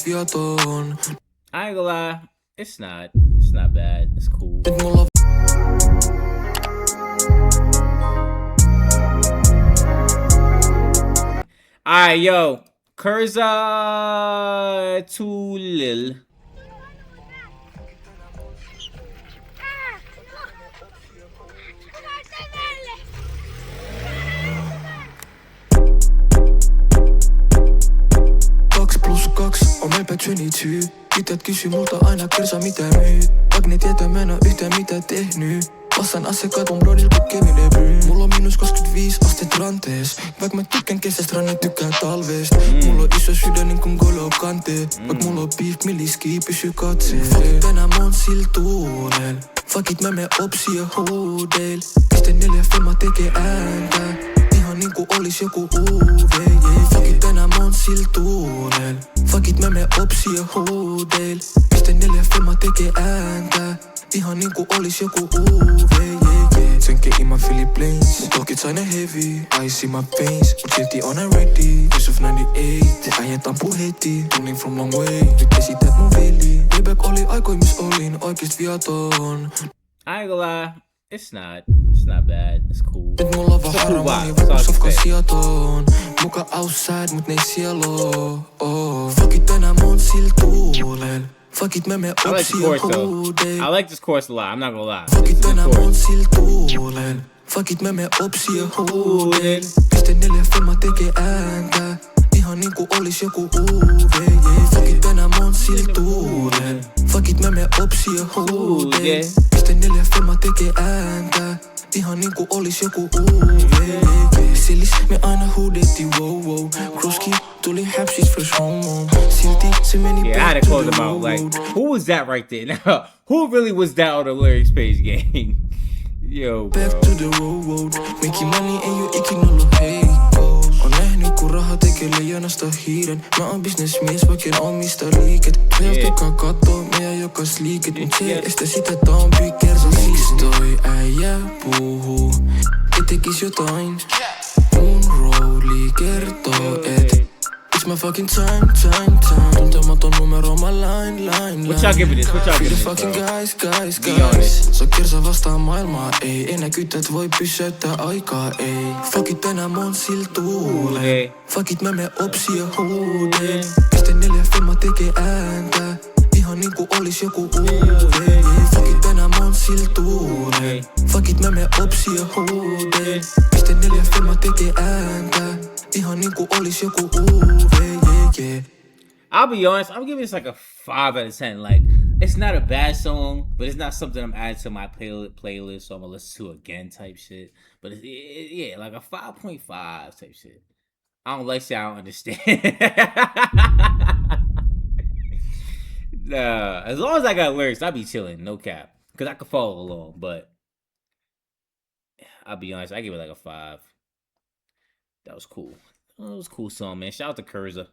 viaton. I ain't gonna lie, it's not bad. It's cool. Nyt mulla Alright, yo, Kurza Tulil. On meil pätsionitsyy. Tytöt kysy multa aina Kersa mitä myyt. Vaik ne tietää mä en oo yhtään mitä tehnyt. Vastaan asiakkaat mun brodil ku Kevin De Bruyne. Mulla on -25 astetta rantees. Vaik mä tykkään kesästä, Ranne tykkää talveest. Mulla on iso sydän niin kun Golo Kante. Vaik mulla on beef, milliski pysy katseen. Fuckit tänään mä oon sil tuulel. Fuckit mä mene opsia huudeil. Piste 4 filma tekee ääntä. Ihan niinku olis joku UV, yeah. Fuckit tänään mä oon sil tuulel. Fuckit mä mene opsia huudeil. Piste 4 filma tekee ääntä. Ihan niinku olis joku UV, yeah. Senke in my Philip Plains. Mun talkit aina heavy, I see my pains. Mut silti on ready, Yusuf 98. Mun äijät ampuu heti, tuning from long way. Nyt esität mun veli. Playback oli aikoi miss olin oikeest viaton. I ain't gonna lie, it's not bad. It's cool. Nyt mulla vaan haramani, vaikka sofka sijaton. Muka outside, mut nei sielo. Fuckit tänään mun sil tuulel. Fuckit mä mene opsia huudeil. I like this chorus a lot, I'm not gonna lie. Fuckit tänään mun sil tuulel. Fuckit mä mene opsia huudeil. Piste 4 filma tekee ääntä. Ihan niinku olis joku UV, yeah. Fuckit tänään mun sil tuulel. Fuckit mä mene opsia huudeil. Piste 4 filma tekee ääntä. Ihan niinku olis joku UV, yeah. Sillis me aina huudetti, wow. Kroski tuli häpsis fresh home. Silti se meni Yeah, I had back to to close the them out. Like, road. who was that right there? Now, who really was that on the lyrics page, gang? Yo, bro. Back to the road. Making money and you ikinolo heikous. On nähnyt kun raha tekee leijonasta hiiren. Mä oon businessmies vaikka en omista liiket. Meiltä joka kattoo meidän jokas liiket. Mut se ei estä sitä, että on Kersa siis. Toi äijä puhuu, et tekis jotain. Mun rooli kertoo, et it's my fucking time. Tuntematon numero my line. What y'all giving this? What y'all Free the giving fucking this, bro? guys. Sä Kersa vastaa maailmaa, ei. Enää kytät voi pysäyttää aikaa, ei. Fuckit tänään mun sil tuuleen. Fuckit mä mene opsia huudeil. Piste 4 filma tekee ääntä. Ihan niinku olis joku UV. Fuckit tänään mun sil tuuleen. Fuckit mä mene opsia huudeil. Piste 4 filma tekee ääntä. Ihan niinku olis joku UV, yeah. I'll be honest, I'm giving this like a 5 out of 10. Like, it's not a bad song, but it's not something I'm adding to my playlist, so I'm gonna listen to again type shit. But yeah, like a 5.5 type shit. I don't like shit I don't understand. Nah, as long as I got lyrics, I'll be chilling, no cap. Because I can follow along, but I'll be honest, I give it like a 5. That was cool. That was a cool song, man. Shout out to Kurza.